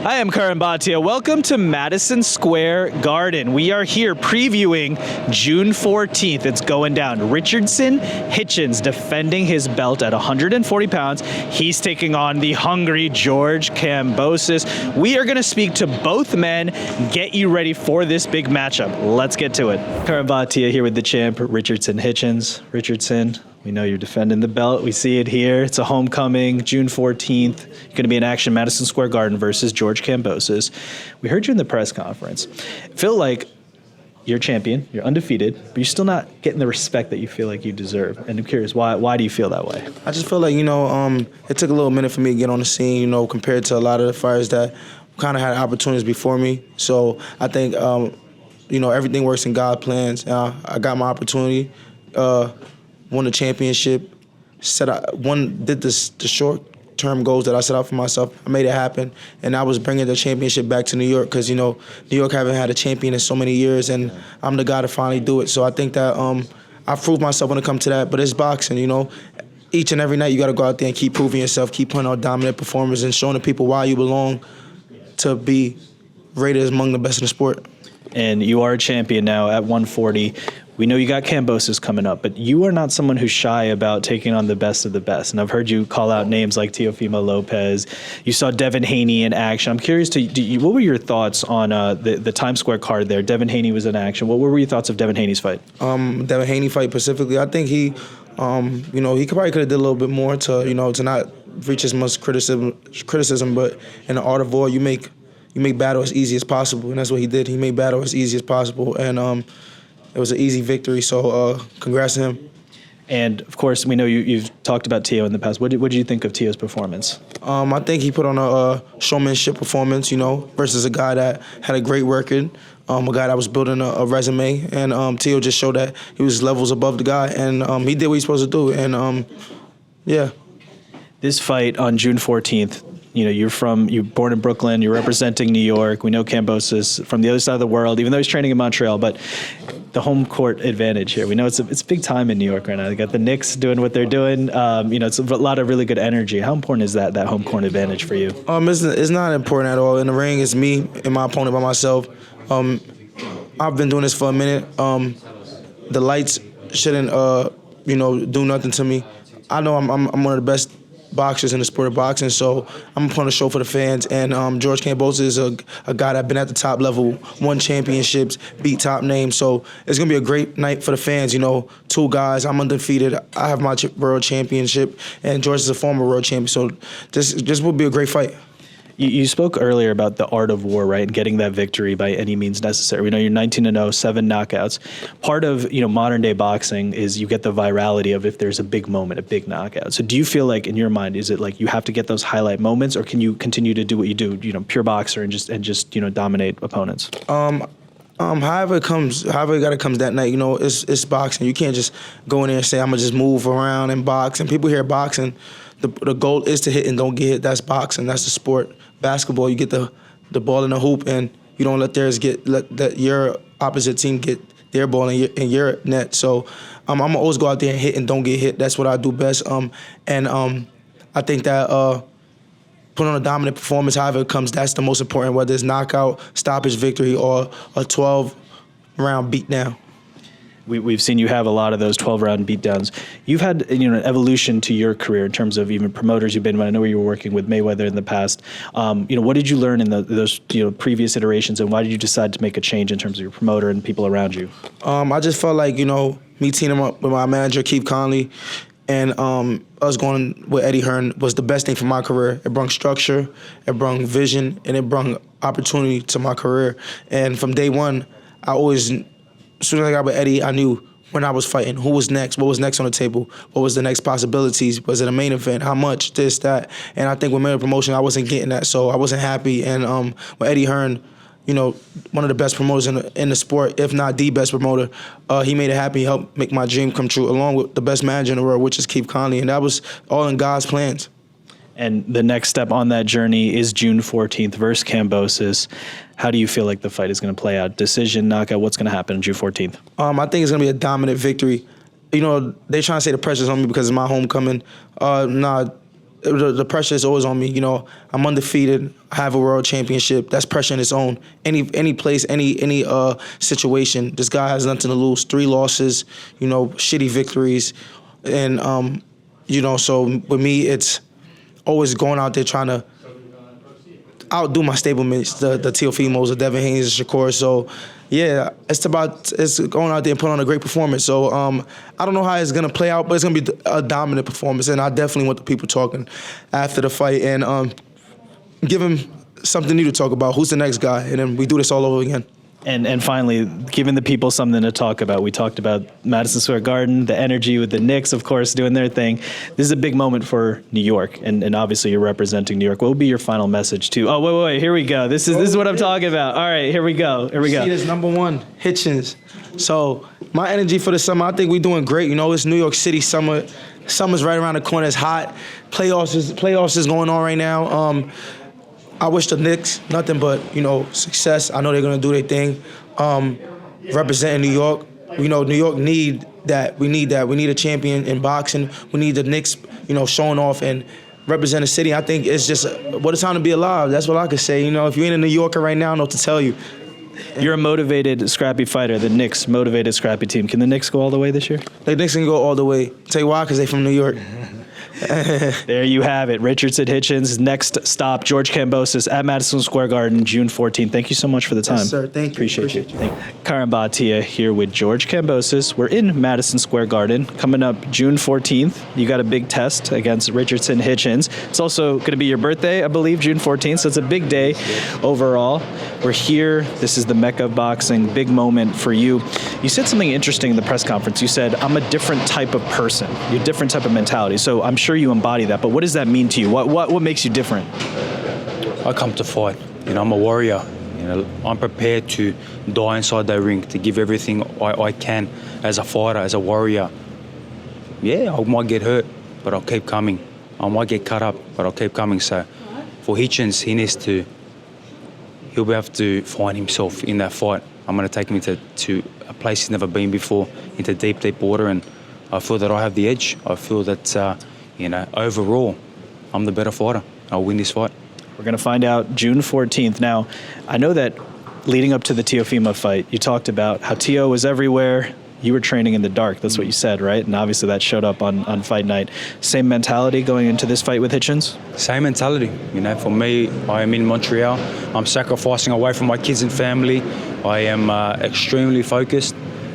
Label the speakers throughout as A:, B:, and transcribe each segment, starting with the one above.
A: I am Curran Bhatia. Welcome to Madison Square Garden. We are here previewing June 14th. It's going down. Richardson Hitchins defending his belt at 140 pounds. He's taking on the hungry George Kambosos. We are going to speak to both men, get you ready for this big matchup. Let's get to it. Curran Bhatia here with the champ, Richardson Hitchins. Richardson, we know you're defending the belt. We see it here. It's a homecoming, June 14th. You're going to be in action, Madison Square Garden versus George Kambosos. We heard you in the press conference. Feel like you're champion, you're undefeated, but you're still not getting the respect that you feel like you deserve. And I'm curious, why do you feel that way?
B: I just feel like, it took a little minute for me to get on the scene, compared to a lot of the fighters that kind of had opportunities before me. So I think, everything works in God's plans. I got my opportunity. Won the championship, did the short-term goals that I set out for myself. I made it happen, and I was bringing the championship back to New York because, New York haven't had a champion in so many years, and I'm the guy to finally do it. So I think that I proved myself when it comes to that, but it's boxing, Each and every night you got to go out there and keep proving yourself, keep putting on dominant performance and showing the people why you belong to be rated as among the best in the sport.
A: And you are a champion now at 140. We know you got Kambosos coming up, but you are not someone who's shy about taking on the best of the best. And I've heard you call out names like Teofimo Lopez. You saw Devin Haney in action. I'm curious, what were your thoughts on the Times Square card there? Devin Haney was in action. What were your thoughts of Devin Haney's fight?
B: Devin Haney fight specifically, I think he probably could have did a little bit more to not reach as much criticism. But in the art of war, you make battle as easy as possible, and that's what he did. He made battle as easy as possible, and it was an easy victory, so congrats to him.
A: And, of course, we know you've talked about Teo in the past. What did you think of Teo's performance?
B: I think he put on a showmanship performance, versus a guy that had a great record, a guy that was building a resume. And Teo just showed that he was levels above the guy, and he did what he's supposed to do. And, yeah.
A: This fight on June 14th, you're born in Brooklyn, you're representing New York. We know Kambosos from the other side of the world, even though he's training in Montreal, but the home court advantage here. We know it's big time in New York right now. They got the Knicks doing what they're doing. It's a lot of really good energy. How important is that home court advantage for you?
B: It's not important at all. In the ring, it's me and my opponent by myself. I've been doing this for a minute. The lights shouldn't, do nothing to me. I know I'm one of the best boxers in the sport of boxing, so I'm putting a show for the fans. And George Kambosos is a guy that's been at the top level, won championships, beat top names. So it's gonna be a great night for the fans. Two guys. I'm undefeated. I have my world championship, and George is a former world champion. So this will be a great fight.
A: You spoke earlier about the art of war, right, and getting that victory by any means necessary. We know you're 19-0, 7 knockouts. Part of modern-day boxing is you get the virality of if there's a big moment, a big knockout. So do you feel like, in your mind, is it like you have to get those highlight moments, or can you continue to do what you do, pure boxer, and just dominate opponents?
B: However it comes that night, it's boxing. You can't just go in there and say, I'm going to just move around and box. And people hear boxing, the goal is to hit and don't get hit. That's boxing. That's the sport. Basketball, you get the ball in the hoop, and you don't let your opposite team get their ball in your net. So I'm going to always go out there and hit and don't get hit. That's what I do best. I think that put on a dominant performance, however it comes, that's the most important, whether it's knockout, stoppage victory, or a 12-round beatdown.
A: We've seen you have a lot of those 12-round beatdowns. You've had an evolution to your career in terms of even promoters you've been with. I know you were working with Mayweather in the past. What did you learn in those previous iterations, and why did you decide to make a change in terms of your promoter and people around you?
B: I just felt like me teaming up with my manager Keith Conley and us going with Eddie Hearn was the best thing for my career. It brought structure, it brought vision, and it brought opportunity to my career. And from day one, as soon as I got with Eddie, I knew when I was fighting, who was next, what was next on the table, what was the next possibilities, was it a main event, how much, this, that. And I think with Mayweather Promotion, I wasn't getting that, so I wasn't happy. And with Eddie Hearn, one of the best promoters in the sport, if not the best promoter, he made it happen. He helped make my dream come true, along with the best manager in the world, which is Keith Conley. And that was all in God's plans.
A: And the next step on that journey is June 14th versus Kambosos. How do you feel like the fight is going to play out? Decision, knockout, what's going to happen on June 14th?
B: I think it's going to be a dominant victory. They're trying to say the pressure's on me because it's my homecoming. Nah, the pressure is always on me. You know, I'm undefeated. I have a world championship. That's pressure in its own. Any place, any situation. This guy has nothing to lose. 3 losses. You know, shitty victories, and you know. So with me, it's always going out there trying to outdo my stablemates, the Teofimos, the Devin Haynes, the Shakur. So yeah, it's going out there and putting on a great performance. So I don't know how it's gonna play out, but it's gonna be a dominant performance, and I definitely want the people talking after the fight and give him something new to talk about. Who's the next guy? And then we do this all over again.
A: And finally, giving the people something to talk about. We talked about Madison Square Garden, the energy with the Knicks, of course, doing their thing. This is a big moment for New York, and obviously you're representing New York. What would be your final message to? Oh, wait, here we go. This is what I'm talking about. All right, here we go. See
B: this #1, Hitchins. So my energy for the summer, I think we're doing great. You know, it's New York City summer. Summer's right around the corner. It's hot. Playoffs is going on right now. I wish the Knicks nothing but, you know, success. I know they're gonna do their thing. Representing New York, you know, New York need that. We need that. We need a champion in boxing. We need the Knicks, you know, showing off and represent the city. I think it's just what a time to be alive. That's what I could say. You know, if you ain't a New Yorker right now, I don't know what to tell you.
A: You're a motivated, scrappy fighter. The Knicks, motivated, scrappy team. Can the Knicks go all the way this year?
B: The Knicks can go all the way. Tell you why? Because they from New York.
A: There you have it. Richardson Hitchins. Next stop, George Kambosos at Madison Square Garden, June 14th. Thank you so much for the time.
B: Yes, sir. Thank you.
A: Appreciate you. Curran Bhatia here with George Kambosos. We're in Madison Square Garden. Coming up June 14th, you got a big test against Richardson Hitchins. It's also going to be your birthday, I believe, June 14th, so it's a big day overall. We're here. This is the Mecca of boxing. Big moment for you. You said something interesting in the press conference. You said, I'm a different type of person. You're a different type of mentality. So I'm sure you embody that, but what does that mean to you? What makes you different?
C: I come to fight. You know, I'm a warrior. You know, I'm prepared to die inside that ring, to give everything I can as a fighter, as a warrior. Yeah, I might get hurt, but I'll keep coming. I might get cut up, but I'll keep coming. So for Hitchins, he'll be able to find himself in that fight. I'm going to take him to a place he's never been before, into deep, deep water, and I feel that I have the edge. I feel that, you know, overall, I'm the better fighter. I'll win this fight.
A: We're going to find out June 14th. Now, I know that leading up to the Teofimo fight, you talked about how Teo was everywhere. You were training in the dark. That's what you said, right? And obviously that showed up on fight night. Same mentality going into this fight with Hitchins?
C: Same mentality. You know, for me, I am in Montreal. I'm sacrificing away from my kids and family. I am extremely focused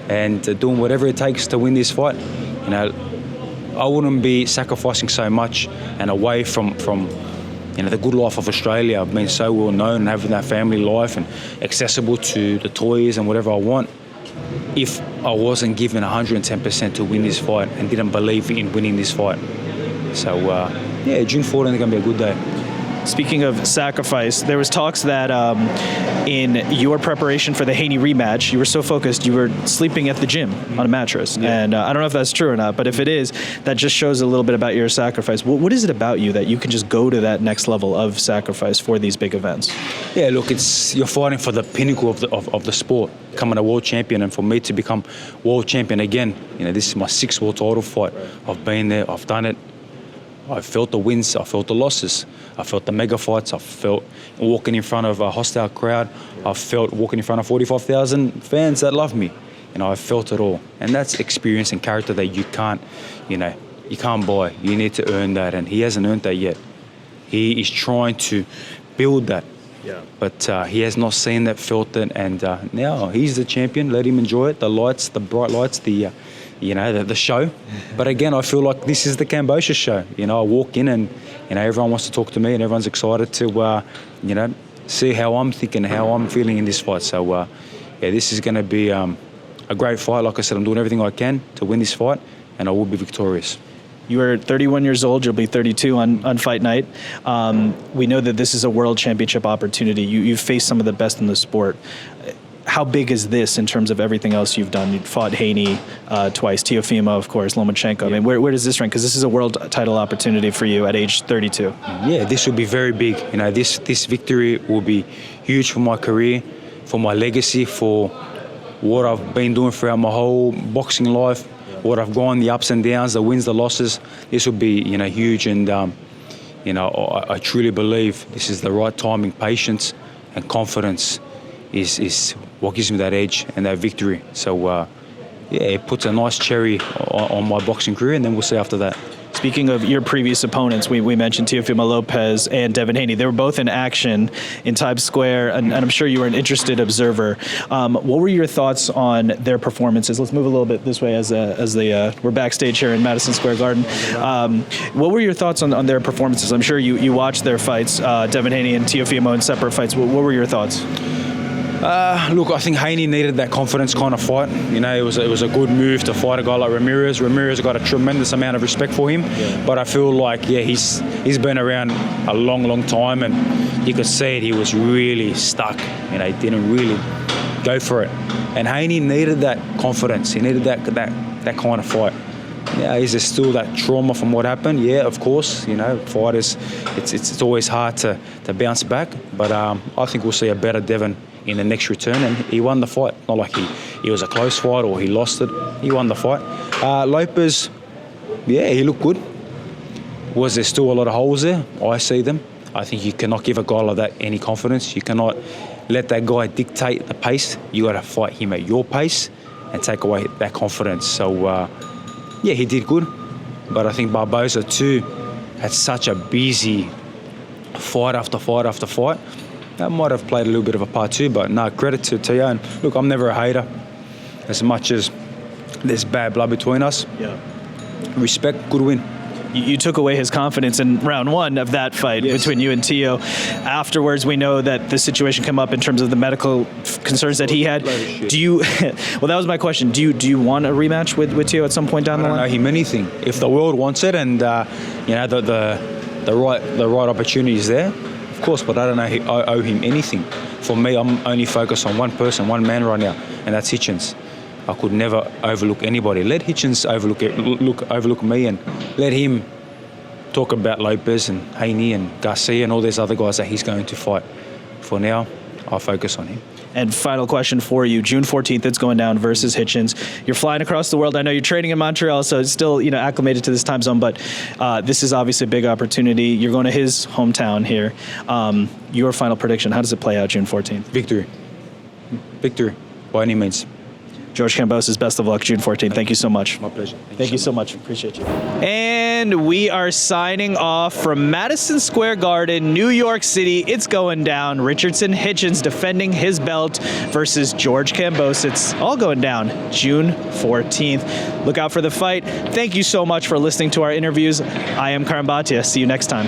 C: and doing whatever it takes to win this fight. You know, I wouldn't be sacrificing so much and away from you know, the good life of Australia. I've been so well known and having that family life and accessible to the toys and whatever I want, if I wasn't given 110% to win this fight and didn't believe in winning this fight. So, yeah, June 14th is going to be a good day.
A: Speaking of sacrifice, there was talks that in your preparation for the Haney rematch, you were so focused you were sleeping at the gym on a mattress. Yeah. And I don't know if that's true or not, but if it is, that just shows a little bit about your sacrifice. What is it about you that you can just go to that next level of sacrifice for these big events?
C: Yeah, look, you're fighting for the pinnacle of the sport, becoming a world champion, and for me to become world champion again, you know, this is my 6th world title fight. I've been there, I've done it. I felt the wins, I felt the losses, I felt the mega fights, I felt walking in front of a hostile crowd, I felt walking in front of 45,000 fans that love me. You know, I felt it all. And that's experience and character that you can't buy. You need to earn that, and he hasn't earned that yet. He is trying to build that. Yeah. But he has not seen that, felt it, and now he's the champion. Let him enjoy it. The lights, the bright lights, the show. But again, I feel like this is the Kambosos show. You know, I walk in and, you know, everyone wants to talk to me and everyone's excited to, you know, see how I'm thinking, how I'm feeling in this fight. So, yeah, this is going to be a great fight. Like I said, I'm doing everything I can to win this fight, and I will be victorious.
A: You are 31 years old. You'll be 32 on fight night. We know that this is a world championship opportunity. You've faced some of the best in the sport. How big is this in terms of everything else you've done? You fought Haney twice, Teofimo, of course, Lomachenko. Yeah. I mean, where does this rank? Because this is a world title opportunity for you at age 32.
C: Yeah, this will be very big. You know, this victory will be huge for my career, for my legacy, for what I've been doing throughout my whole boxing life, what I've gone, the ups and downs, the wins, the losses. This will be, you know, huge. And You know, I truly believe this is the right timing. Patience and confidence is what gives me that edge and that victory. So, yeah, it puts a nice cherry on my boxing career, and then we'll see after that.
A: Speaking of your previous opponents, we mentioned Teofimo Lopez and Devin Haney. They were both in action in Times Square, and I'm sure you were an interested observer. What were your thoughts on their performances? Let's move a little bit this way as we're backstage here in Madison Square Garden. What were your thoughts on their performances? I'm sure you watched their fights, Devin Haney and Teofimo in separate fights. What were your thoughts?
C: Look, I think Haney needed that confidence kind of fight. You know, it was a good move to fight a guy like Ramirez. Ramirez got a tremendous amount of respect for him, but I feel like, yeah, he's been around a long time, and you could see it. He was really stuck. You know, he didn't really go for it. And Haney needed that confidence. He needed that kind of fight. Yeah, is there still that trauma from what happened? Yeah, of course. You know, fighters, it's always hard to bounce back. But I think we'll see a better Devin in the next return, and he won the fight. Not like he was a close fight or he lost it. He won the fight. Lopez, yeah, he looked good. Was there still a lot of holes there? I see them. I think you cannot give a guy like that any confidence. You cannot let that guy dictate the pace. You got to fight him at your pace and take away that confidence. So, yeah, he did good. But I think Barbosa too had such a busy fight after fight after fight. That might have played a little bit of a part too, but no, credit to Tio. And look, I'm never a hater. As much as there's bad blood between us, respect, good win.
A: You took away his confidence in round one of that fight between you and Tio. Afterwards, we know that the situation came up in terms of the medical concerns that he had. Do you? Well, that was my question. Do you want a rematch with Tio at some point down the line?
C: I don't know him anything. If the world wants it, and you know the right opportunity is there, of course. But I don't know. I owe him anything. For me, I'm only focused on one person, one man right now, and that's Hitchins. I could never overlook anybody. Let Hitchins overlook me, and let him talk about Lopez and Haney and Garcia and all these other guys that he's going to fight. For now, I'll focus on him.
A: And final question for you. June 14th, it's going down versus Hitchins. You're flying across the world. I know you're training in Montreal, so it's still, acclimated to this time zone, but this is obviously a big opportunity. You're going to his hometown here. Your final prediction, how does it play out June 14th?
C: Victory. Victory, by any means.
A: George Kambosos, best of luck June 14th. Thank you so much.
C: My pleasure.
A: Thank you so much. Appreciate you. And we are signing off from Madison Square Garden, New York City. It's going down. Richardson Hitchins defending his belt versus George Kambosos. It's all going down June 14th. Look out for the fight. Thank you so much for listening to our interviews. I am Curran Bhatia. See you next time.